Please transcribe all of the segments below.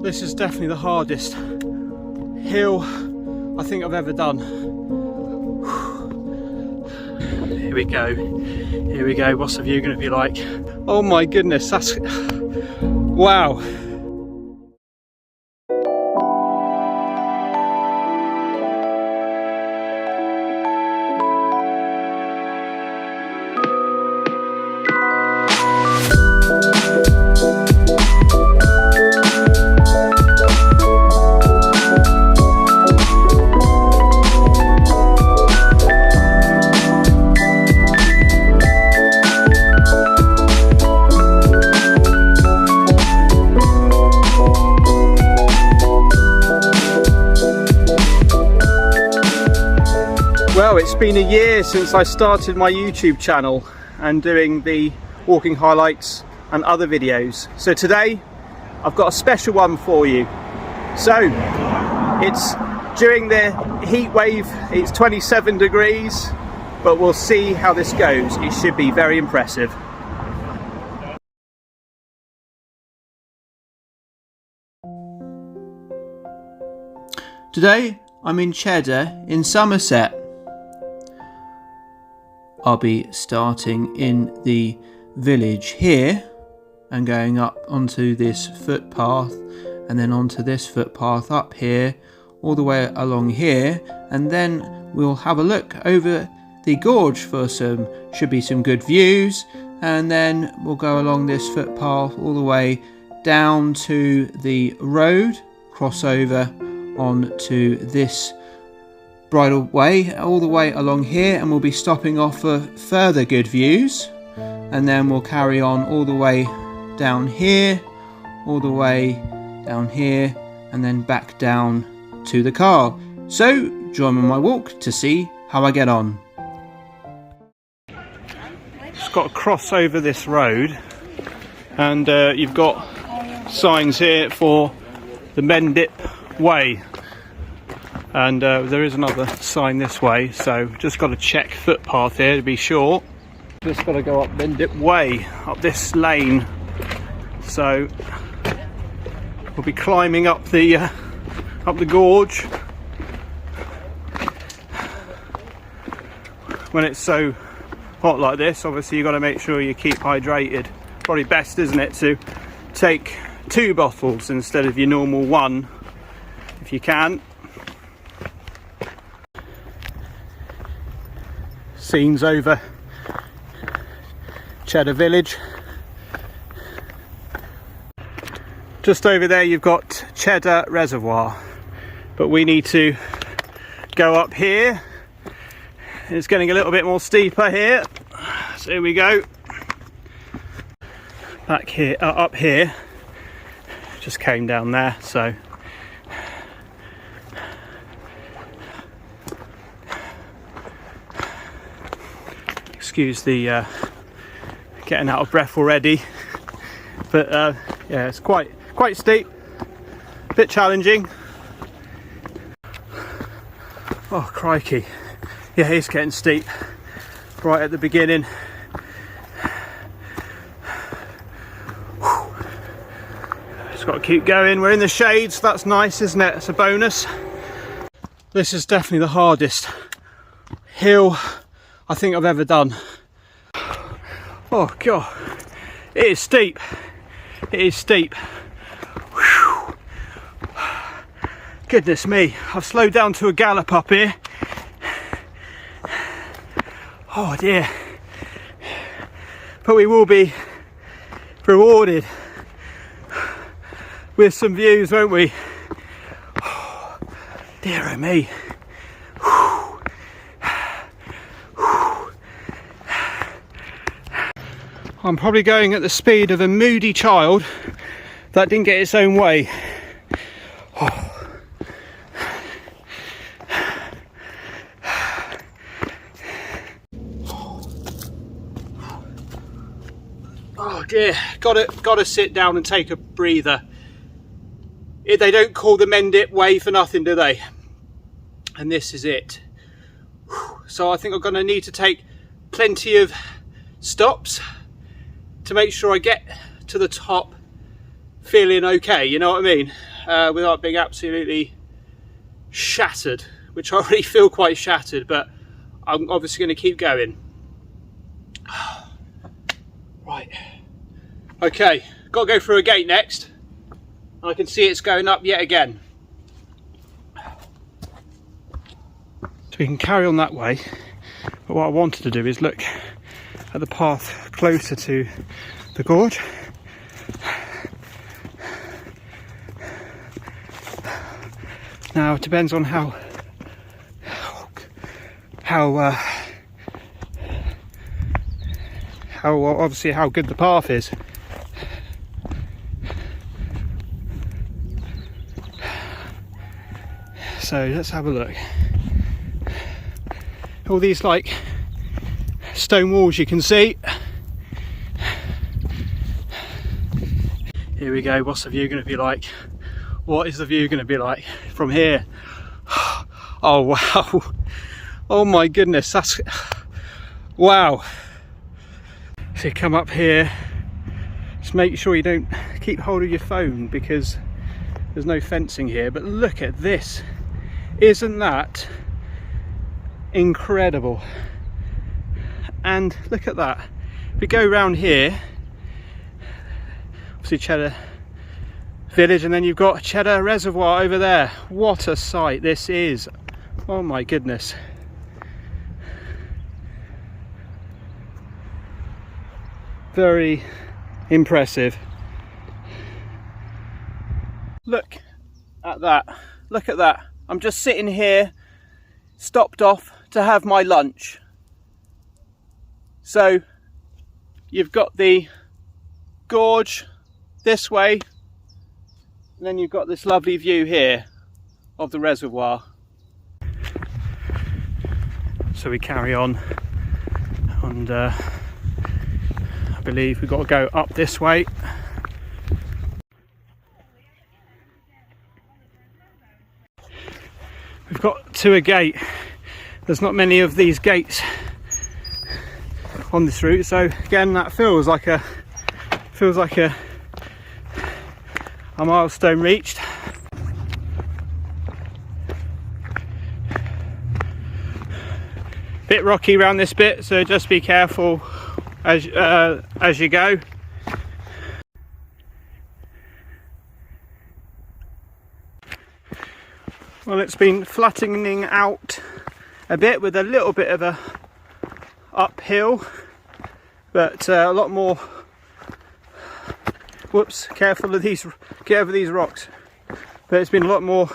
This is definitely the hardest hill I think I've ever done. Here we go. Here we go. What's the view going to be like? Oh my goodness, that's... wow. Well, it's been a year since I started my YouTube channel and doing the walking highlights and other videos. So today I've got a special one for you. So it's during the heat wave, it's 27 degrees, but we'll see how this goes. It should be very impressive. Today I'm in Cheddar in Somerset. I'll be starting in the village here and going up onto this footpath and then onto this footpath up here, all the way along here, and then we'll have a look over the gorge for should be some good views, and then we'll go along this footpath all the way down to the road, cross over onto this bridle way all the way along here, and we'll be stopping off for further good views, and then we'll carry on all the way down here, all the way down here, and then back down to the car. So join me on my walk to see how I get on. Just got to cross over this road, and you've got signs here for the Mendip Way. And there is another sign this way, so just got to check footpath here to be sure. Just got to go up Mendip Way, up this lane. So we'll be climbing up the gorge. When it's so hot like this, obviously you've got to make sure you keep hydrated. Probably best, isn't it, to take 2 bottles instead of your normal 1, if you can. Scenes over Cheddar Village. Just over there you've got Cheddar Reservoir, but we need to go up here. It's getting a little bit more steeper here, so here we go. Back here, up here, just came down there, so excuse the getting out of breath already, but yeah, it's quite steep, a bit challenging. Oh crikey, yeah, it's getting steep right at the beginning. Just got to keep going. We're in the shade, so that's nice, isn't it? It's a bonus. This is definitely the hardest hill I think I've ever done. Oh god, it is steep. It is steep. Whew. Goodness me, I've slowed down to a gallop up here. Oh dear. But we will be rewarded with some views, won't we? Oh, dear oh me. I'm probably going at the speed of a moody child that didn't get its own way. Oh. Oh dear, gotta sit down and take a breather. They don't call the Mendip Way for nothing, do they? And this is it. So I think I'm gonna need to take plenty of stops to make sure I get to the top feeling okay, you know what I mean, without being absolutely shattered, which I already feel quite shattered, but I'm obviously going to keep going. Right, okay, got to go through a gate next. I can see it's going up yet again, so we can carry on that way. But what I wanted to do is look at the path closer to the gorge. Now it depends on how obviously how good the path is. So let's have a look. All these like stone walls you can see. Here we go. What's the view going to be like? What is the view going to be like from here? Oh wow, oh my goodness, that's wow. So you come up here, just make sure you don't keep hold of your phone because there's no fencing here, but look at this. Isn't that incredible? And look at that. If we go around here, obviously Cheddar Village, and then you've got Cheddar Reservoir over there. What a sight this is. Oh my goodness. Very impressive. Look at that. Look at that. I'm just sitting here, stopped off to have my lunch. So you've got the gorge this way, and then you've got this lovely view here of the reservoir. So we carry on, and I believe we've got to go up this way. We've got to a gate. There's not many of these gates on this route, so again that feels like a milestone reached. Bit rocky around this bit, so just be careful as you go. Well, it's been flattening out a bit with a little bit of a uphill, but a lot more. Whoops, careful of these, get over these rocks. But it's been a lot more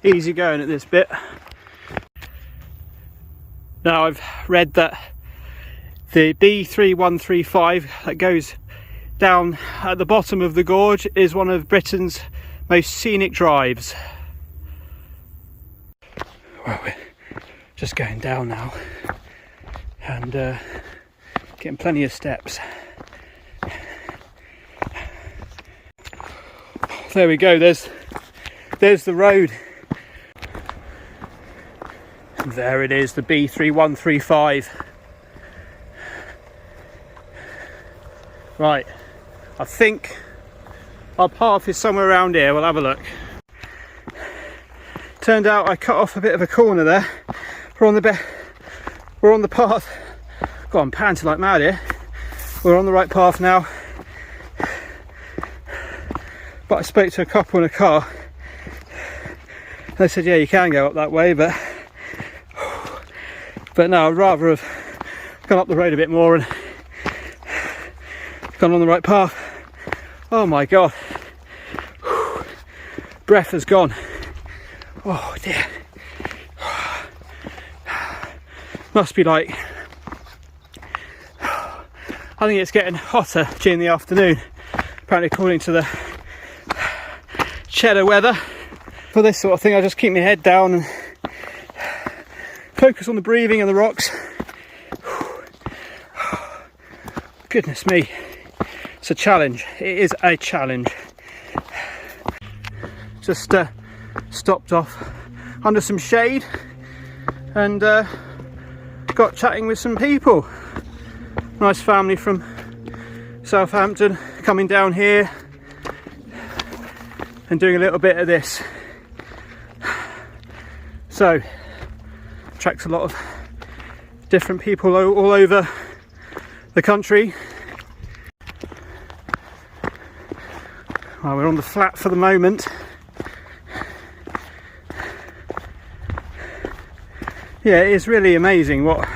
easy going at this bit. Now I've read that the B3135 that goes down at the bottom of the gorge is one of Britain's most scenic drives. Well, we're just going down now and getting plenty of steps. There we go, there's the road. And there it is, the B3135. Right, I think our path is somewhere around here. We'll have a look. Turned out I cut off a bit of a corner there. We're on the path. God, I'm panting like mad here. We're on the right path now. But I spoke to a couple in a car. They said, yeah, you can go up that way, but no, I'd rather have gone up the road a bit more and gone on the right path. Oh my God. Breath has gone. Oh dear. Must be like, I think it's getting hotter during the afternoon, apparently according to the Cheddar weather. For this sort of thing, I just keep my head down and focus on the breathing and the rocks. Goodness me, it's a challenge. It is a challenge. Just stopped off under some shade and got chatting with some people. Nice family from Southampton coming down here. and doing a little bit of this. So attracts a lot of different people all over the country. Well, we're on the flat for the moment. Yeah, it is really amazing what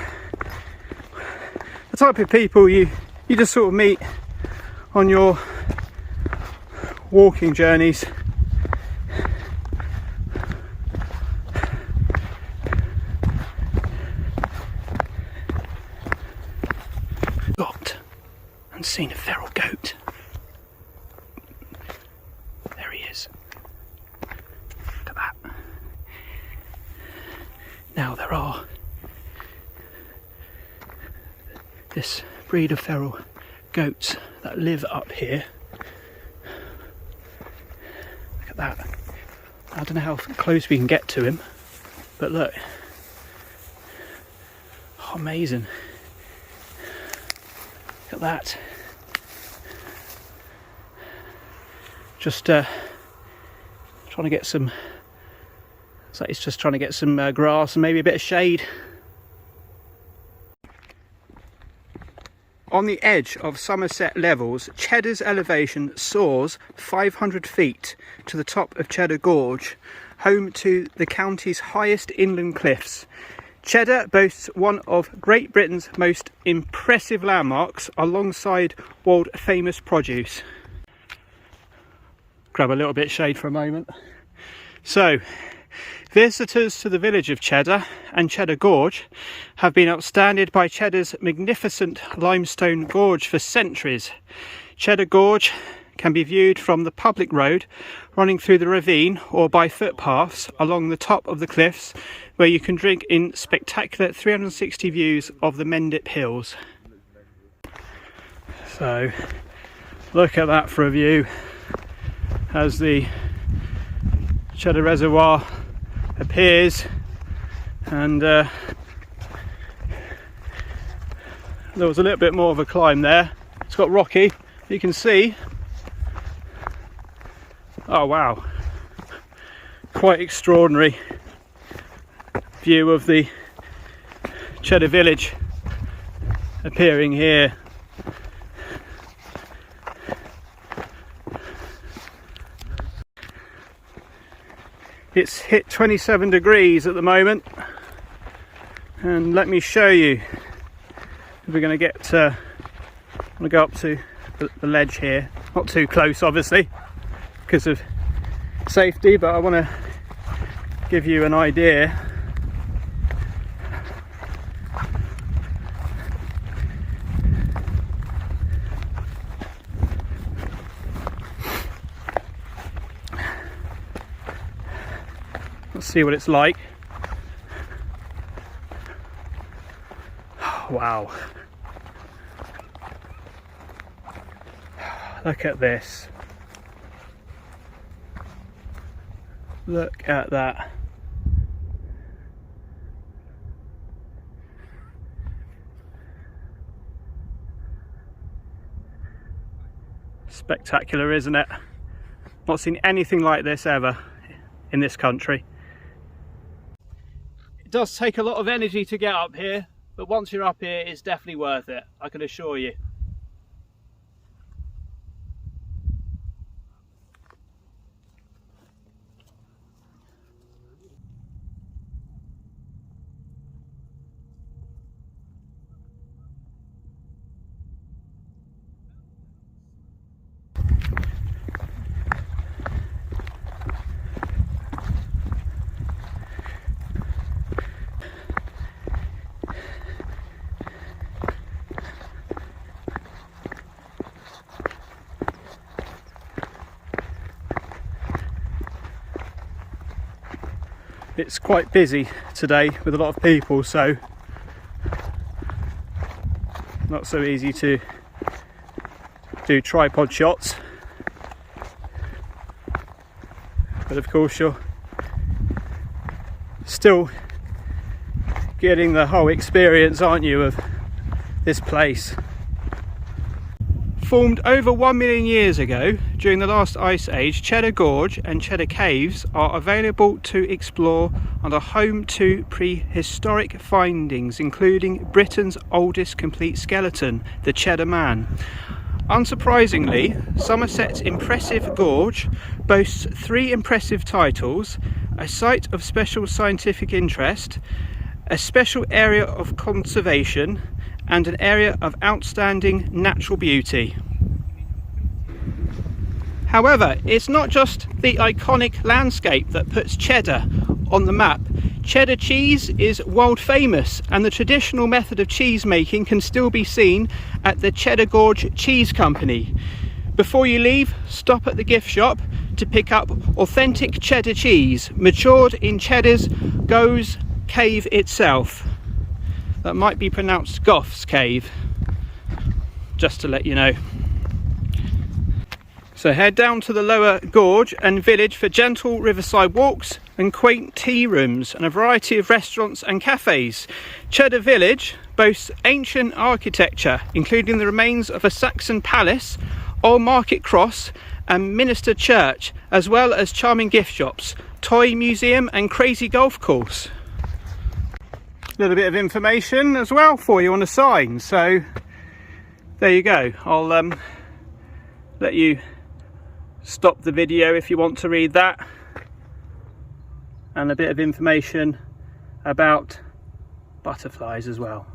the type of people you just sort of meet on your walking journeys. Got and seen a feral goat. There he is. Look at that. Now there are this breed of feral goats that live up here. Look at that. I don't know how close we can get to him, but look. Oh, amazing. Look at that. Just trying to get some, it's like it's just trying to get some grass and maybe a bit of shade. On the edge of Somerset Levels, Cheddar's elevation soars 500 feet to the top of Cheddar Gorge, home to the county's highest inland cliffs. Cheddar boasts one of Great Britain's most impressive landmarks alongside world famous produce. Grab a little bit of shade for a moment. So, visitors to the village of Cheddar and Cheddar Gorge have been outstanded by Cheddar's magnificent limestone gorge for centuries. Cheddar Gorge can be viewed from the public road running through the ravine or by footpaths along the top of the cliffs, where you can drink in spectacular 360 views of the Mendip Hills. So look at that for a view as the Cheddar Reservoir appears, and there was a little bit more of a climb there. It's got rocky, you can see. Oh wow, quite extraordinary view of the Cheddar village appearing here. It's hit 27 degrees at the moment, and let me show you. We're going to get I'm going to go up to the ledge here, not too close obviously because of safety, but I want to give you an idea. Let's see what it's like. Wow. Look at this. Look at that. Spectacular, isn't it? Not seen anything like this ever in this country. It does take a lot of energy to get up here, but once you're up here, it's definitely worth it, I can assure you. It's quite busy today with a lot of people, so not so easy to do tripod shots, but of course you're still getting the whole experience, aren't you, of this place. Formed over 1 million years ago during the last ice age, Cheddar Gorge and Cheddar Caves are available to explore and are home to prehistoric findings, including Britain's oldest complete skeleton, the Cheddar Man. Unsurprisingly, Somerset's impressive gorge boasts 3 impressive titles: a site of special scientific interest, a special area of conservation, and an area of outstanding natural beauty. However, it's not just the iconic landscape that puts Cheddar on the map. Cheddar cheese is world famous, and the traditional method of cheese making can still be seen at the Cheddar Gorge Cheese Company. Before you leave, stop at the gift shop to pick up authentic cheddar cheese, matured in Cheddar's Gorge Cave itself. That might be pronounced Goff's Cave, just to let you know. So head down to the lower gorge and village for gentle riverside walks and quaint tea rooms and a variety of restaurants and cafes. Cheddar Village boasts ancient architecture, including the remains of a Saxon palace, Old Market Cross and Minster Church, as well as charming gift shops, toy museum and crazy golf course. A little bit of information as well for you on the sign, so there you go. I'll let you stop the video if you want to read that, and a bit of information about butterflies as well.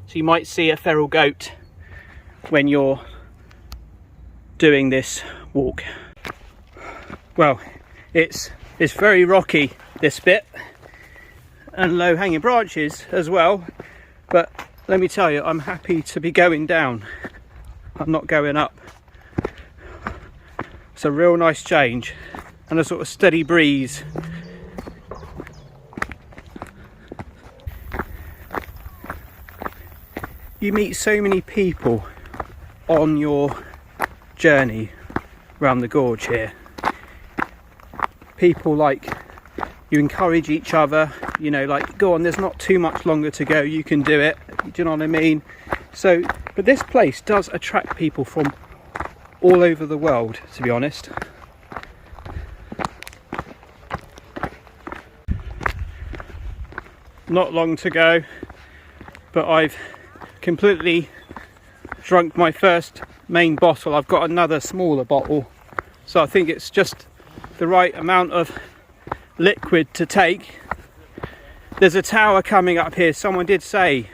So you might see a feral goat when you're doing this walk. Well, it's very rocky, this bit, and low hanging branches as well, but let me tell you, I'm happy to be going down. I'm not going up. It's a real nice change and a sort of steady breeze. You meet so many people on your journey around the gorge here. People like, you encourage each other, you know, like, go on, there's not too much longer to go, you can do it. Do you know what I mean? So, but this place does attract people from all over the world, to be honest. Not long to go, but I've completely drunk my first main bottle. I've got another smaller bottle, so I think it's just the right amount of liquid to take. There's a tower coming up here. Someone did say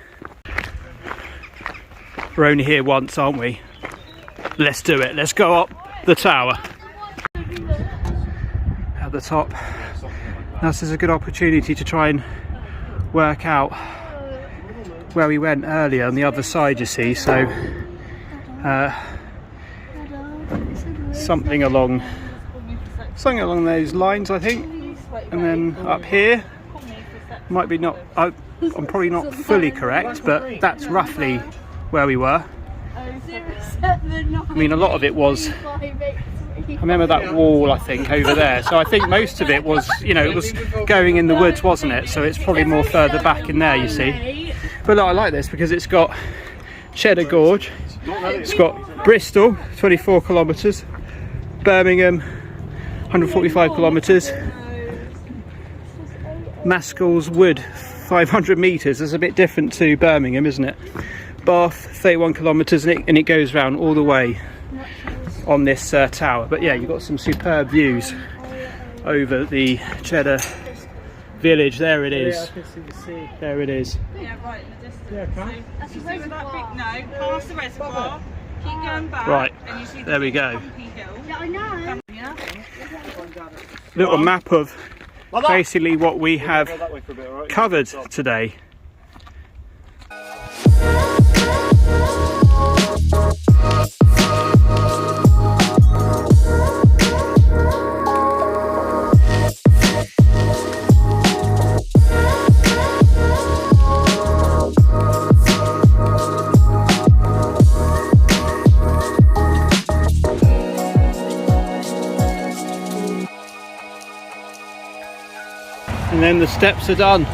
we're only here once, aren't we? Let's do it. Let's go up the tower. At the top. Now, this is a good opportunity to try and work out where we went earlier on the other side, you see. So something along those lines, I think. And then up here, might be not, I'm probably not fully correct, but that's roughly where we were. I mean, a lot of it was, I remember that wall, I think, over there. So I think most of it was, you know, it was going in the woods, wasn't it? So it's probably more further back in there, you see. But look, I like this because it's got Cheddar Gorge, it's got Bristol, 24 kilometres, Birmingham, 145 kilometres, Maskell's Wood, 500 metres. It's a bit different to Birmingham, isn't it? Bath, 31 kilometres, and it goes round all the way on this tower. But yeah, you've got some superb views over the Cheddar Village. There it is. Yeah, I can see the sea. There it is. Yeah, right in the distance. Yeah, can. That's you see with that big no, past the reservoir, keep going back, Right, and you see there we go. Yeah, I know. Yeah. Little map of basically what we have Go that way for a bit, all right? covered today. And then the steps are done.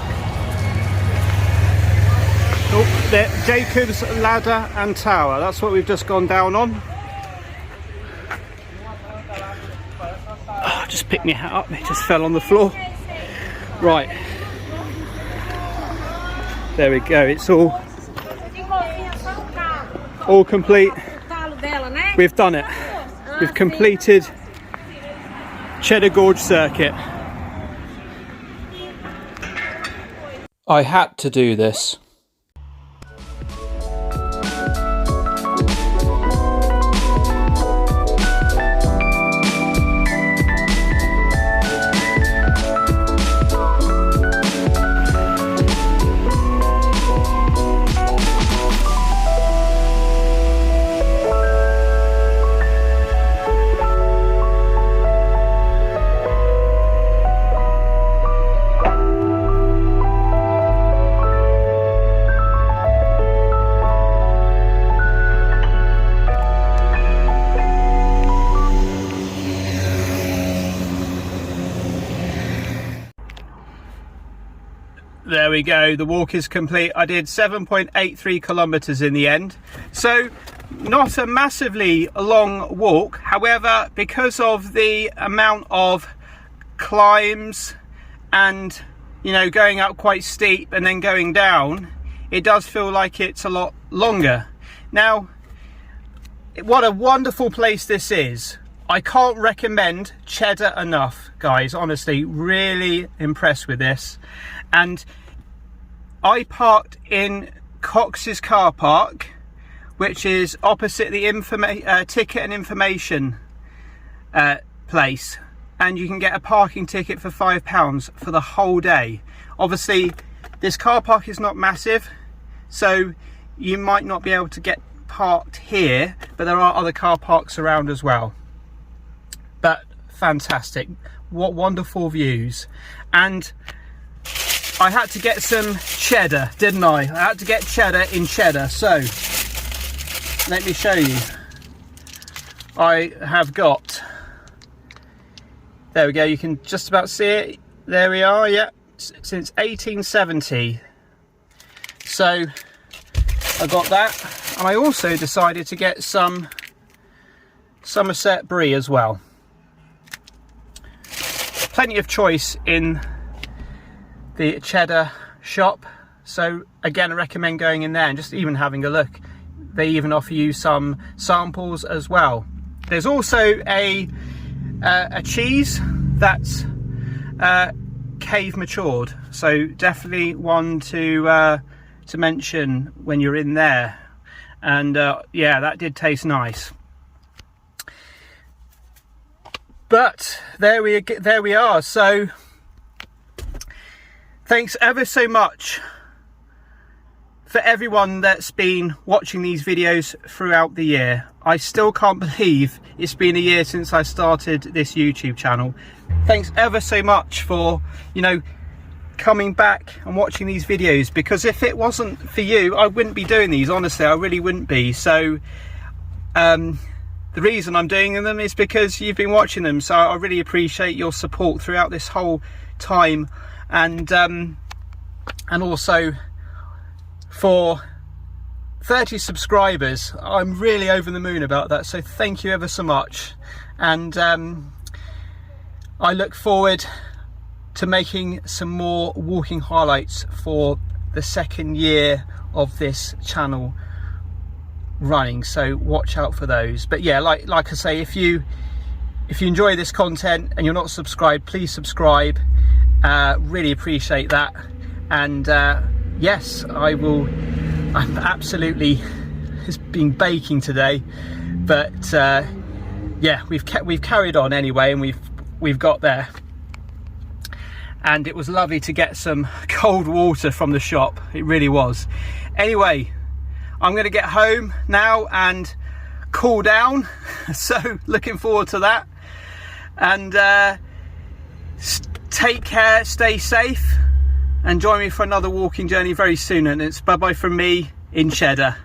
Oh. the Jacob's Ladder and Tower. That's what we've just gone down on. Oh, just picked my hat up, it just fell on the floor. Right, there we go, it's all complete. We've done it. We've completed Cheddar Gorge circuit. I had to do this. There we go, the walk is complete. I did 7.83 kilometers in the end, so not a massively long walk. However, because of the amount of climbs and, you know, going up quite steep and then going down, it does feel like it's a lot longer. Now, what a wonderful place this is. I can't recommend Cheddar enough, guys. Honestly, really impressed with this. And I parked in Cox's car park, which is opposite the ticket and information place, and you can get a parking ticket for £5 for the whole day. Obviously, this car park is not massive, so you might not be able to get parked here, but there are other car parks around as well. But fantastic, what wonderful views. And I had to get some cheddar, didn't I? I had to get cheddar in cheddar. So let me show you. I have got, there we go, you can just about see it. There we are, yeah, since 1870. So I got that, and I also decided to get some Somerset Brie as well. Plenty of choice in the cheddar shop, so again I recommend going in there and just even having a look. They even offer you some samples as well. There's also a cheese that's cave matured, so definitely one to mention when you're in there. And yeah, that did taste nice. But there we are. So thanks ever so much for everyone that's been watching these videos throughout the year. I still can't believe it's been a year since I started this YouTube channel. Thanks ever so much for, you know, coming back and watching these videos, because if it wasn't for you, I wouldn't be doing these. Honestly, I really wouldn't be. So the reason I'm doing them is because you've been watching them, so I really appreciate your support throughout this whole time. And also for 30 subscribers, I'm really over the moon about that, so thank you ever so much. And I look forward to making some more walking highlights for the second year of this channel running, so watch out for those. But yeah, like I say, if you enjoy this content and you're not subscribed, please subscribe. Really appreciate that. And yes, I will. I'm absolutely, it's been baking today, but yeah, we've carried on anyway, and we've got there. And it was lovely to get some cold water from the shop. It really was. Anyway, I'm going to get home now and cool down. So looking forward to that. And take care, stay safe, and join me for another walking journey very soon. And it's bye-bye from me in Cheddar.